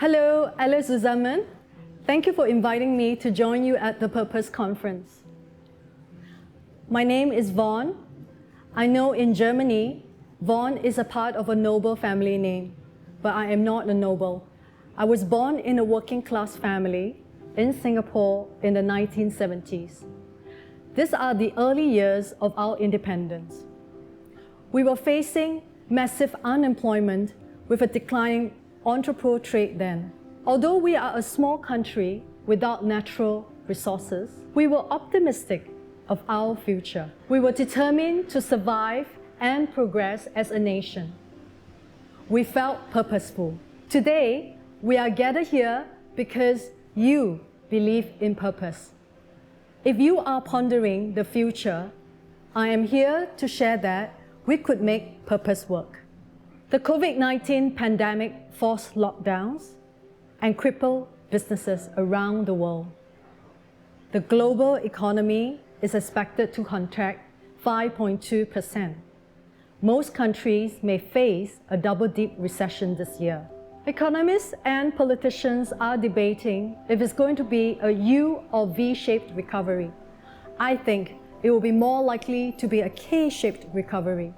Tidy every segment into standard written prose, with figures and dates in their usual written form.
Hello, alle zusammen. Thank you for inviting me to join you at the Purpose Conference. My name is Vaughn. I know in Germany, Vaughn is a part of a noble family name, but I am not a noble. I was born in a working class family in Singapore in the 1970s. These are the early years of our independence. We were facing massive unemployment with a declining entrepreneur trade then. Although we are a small country without natural resources, we were optimistic of our future. We were determined to survive and progress as a nation. We felt purposeful. Today, we are gathered here because you believe in purpose. If you are pondering the future, I am here to share that we could make purpose work. The COVID-19 pandemic forced lockdowns and crippled businesses around the world. The global economy is expected to contract 5.2%. Most countries may face a double-dip recession this year. Economists and politicians are debating if it's going to be a U or V-shaped recovery. I think it will be more likely to be a K-shaped recovery.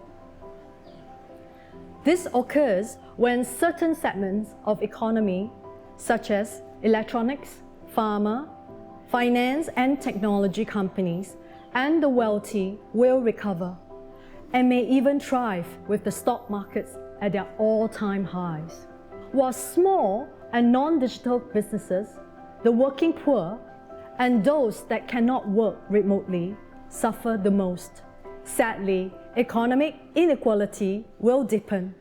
This occurs when certain segments of economy, such as electronics, pharma, finance and technology companies, and the wealthy will recover and may even thrive with the stock markets at their all-time highs. While small and non-digital businesses, the working poor, and those that cannot work remotely suffer the most. Sadly, economic inequality will deepen.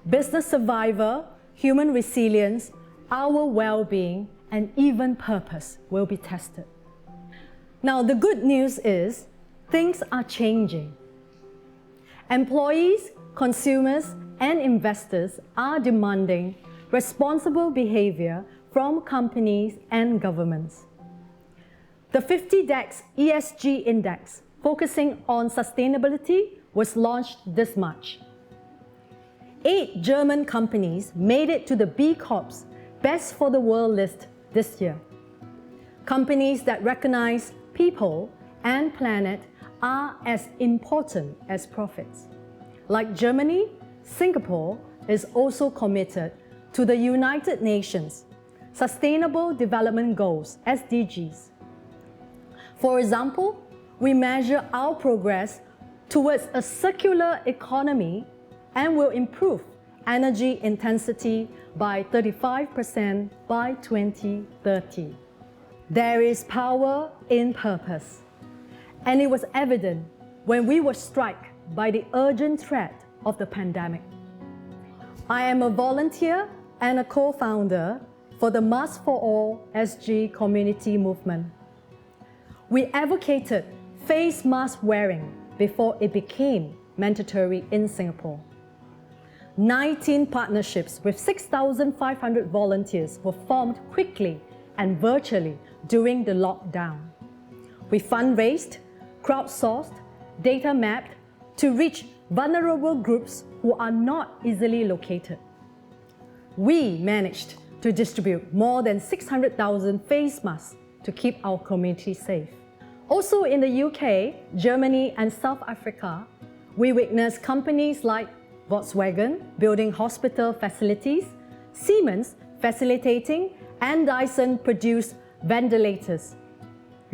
Business survival, human resilience, our well-being, and even purpose will be tested. Now, the good news is things are changing. Employees, consumers, and investors are demanding responsible behavior from companies and governments. The 50 DAX ESG Index, focusing on sustainability, was launched this March. 8 German companies made it to the B Corp's Best for the World list this year. Companies that recognize people and planet are as important as profits. Like Germany, Singapore is also committed to the United Nations Sustainable Development Goals, SDGs. For example, we measure our progress towards a circular economy and will improve energy intensity by 35% by 2030. There is power in purpose, and it was evident when we were struck by the urgent threat of the pandemic. I am a volunteer and a co-founder for the Mask for All SG community movement. We advocated face mask wearing before it became mandatory in Singapore. 19 partnerships with 6,500 volunteers were formed quickly and virtually during the lockdown. We fundraised, crowdsourced, data mapped to reach vulnerable groups who are not easily located. We managed to distribute more than 600,000 face masks to keep our community safe. Also in the UK, Germany and South Africa, we witnessed companies like Volkswagen building hospital facilities, Siemens facilitating, and Dyson produced ventilators.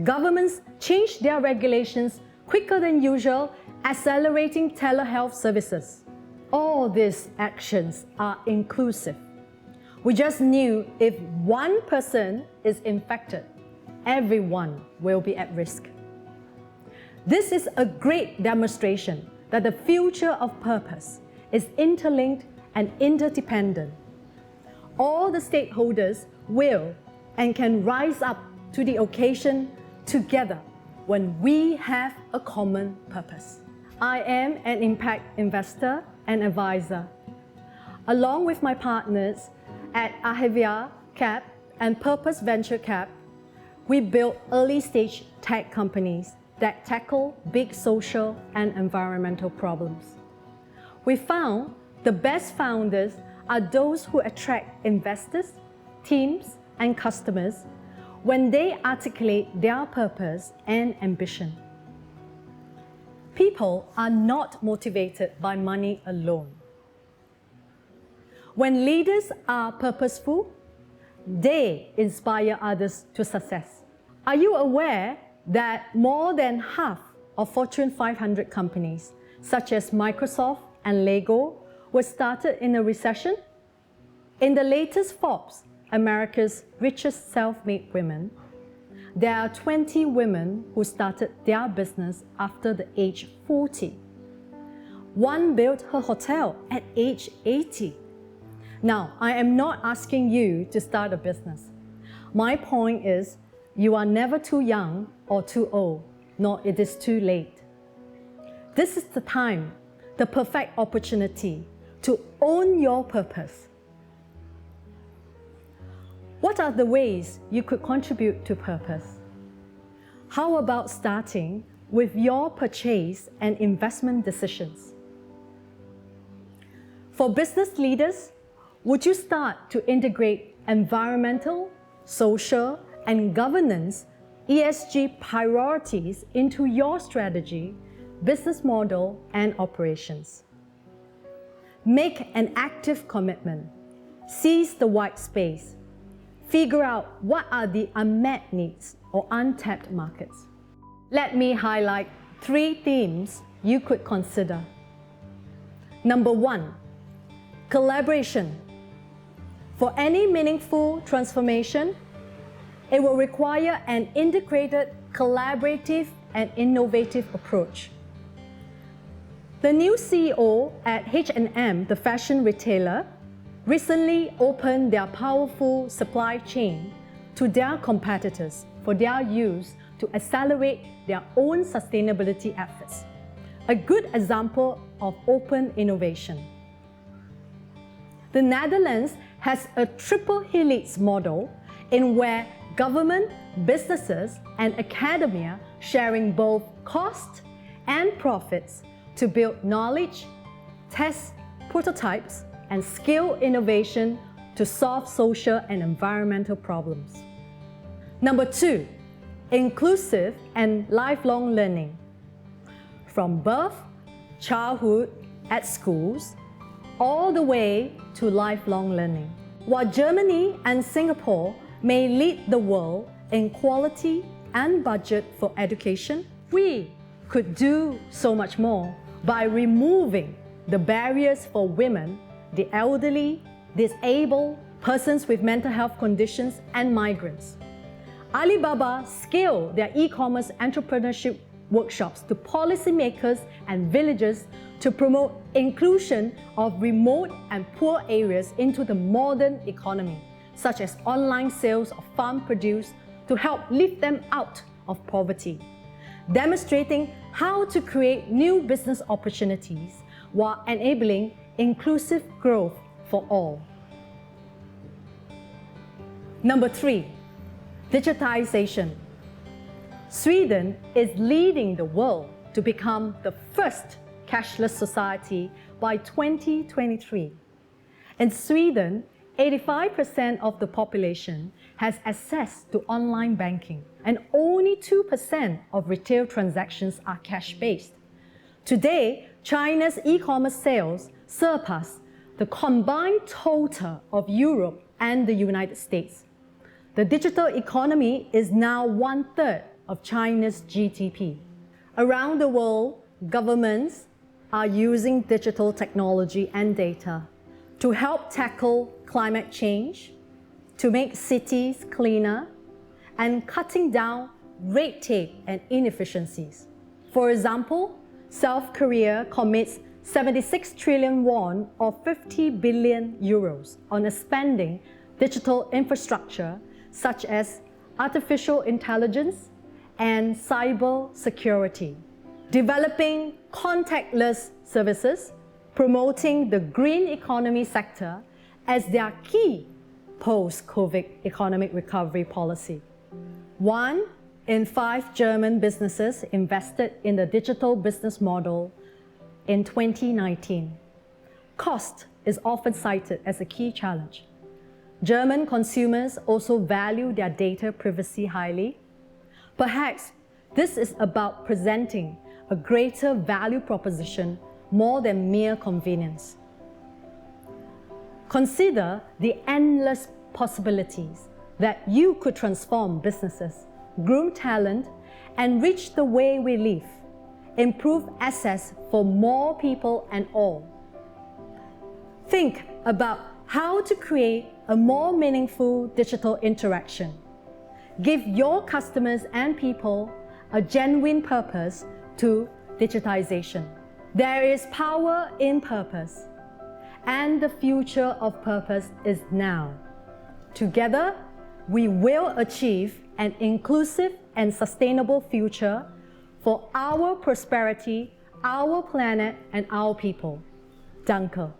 Governments changed their regulations quicker than usual, accelerating telehealth services. All these actions are inclusive. We just knew if one person is infected, everyone will be at risk. This is a great demonstration that the future of purpose is interlinked and interdependent. All the stakeholders will and can rise up to the occasion together when we have a common purpose. I am an impact investor and advisor. Along with my partners at Ahevia Cap and Purpose Venture Cap, we build early-stage tech companies that tackle big social and environmental problems. We found the best founders are those who attract investors, teams, and customers when they articulate their purpose and ambition. People are not motivated by money alone. When leaders are purposeful, they inspire others to success. Are you aware that more than half of Fortune 500 companies, such as Microsoft and Lego, were started in a recession? In the latest Forbes, America's richest self-made women, there are 20 women who started their business after the age 40. One built her hotel at age 80. Now, I am not asking you to start a business. My point is, you are never too young or too old, nor it is too late. This is the time, the perfect opportunity to own your purpose. What are the ways you could contribute to purpose? How about starting with your purchase and investment decisions? For business leaders, would you start to integrate environmental, social, and governance ESG priorities into your strategy, business model, and operations? Make an active commitment. Seize the white space. Figure out what are the unmet needs or untapped markets. Let me highlight 3 themes you could consider. Number 1, collaboration. For any meaningful transformation, it will require an integrated, collaborative, and innovative approach. The new CEO at H&M, the fashion retailer, recently opened their powerful supply chain to their competitors for their use to accelerate their own sustainability efforts. A good example of open innovation. The Netherlands has a triple helix model in where government, businesses, and academia sharing both cost and profits to build knowledge, test prototypes, and scale innovation to solve social and environmental problems. Number 2, inclusive and lifelong learning. From birth, childhood, at schools, all the way to lifelong learning. While Germany and Singapore may lead the world in quality and budget for education, we could do so much more by removing the barriers for women, the elderly, disabled, persons with mental health conditions, and migrants. Alibaba scaled their e-commerce entrepreneurship workshops to policymakers and villagers to promote inclusion of remote and poor areas into the modern economy, such as online sales of farm produce to help lift them out of poverty, demonstrating how to create new business opportunities while enabling inclusive growth for all. Number 3, digitisation. Sweden is leading the world to become the first cashless society by 2023. In Sweden, 85% of the population has access to online banking, and only 2% of retail transactions are cash-based. Today, China's e-commerce sales surpass the combined total of Europe and the United States. The digital economy is now 1/3 of China's GDP. Around the world, governments are using digital technology and data to help tackle climate change, to make cities cleaner, and cutting down red tape and inefficiencies. For example, South Korea commits 76 trillion won or 50 billion euros on expanding digital infrastructure such as artificial intelligence and cyber security, developing contactless services, promoting the green economy sector as their key post-COVID economic recovery policy. 1 in 5 German businesses invested in the digital business model in 2019. Cost is often cited as a key challenge. German consumers also value their data privacy highly. Perhaps this is about presenting a greater value proposition more than mere convenience. Consider the endless possibilities that you could transform businesses, groom talent, enrich the way we live, improve access for more people and all. Think about how to create a more meaningful digital interaction. Give your customers and people a genuine purpose to digitization. There is power in purpose, and the future of purpose is now. Together, we will achieve an inclusive and sustainable future for our prosperity, our planet, and our people. Danke.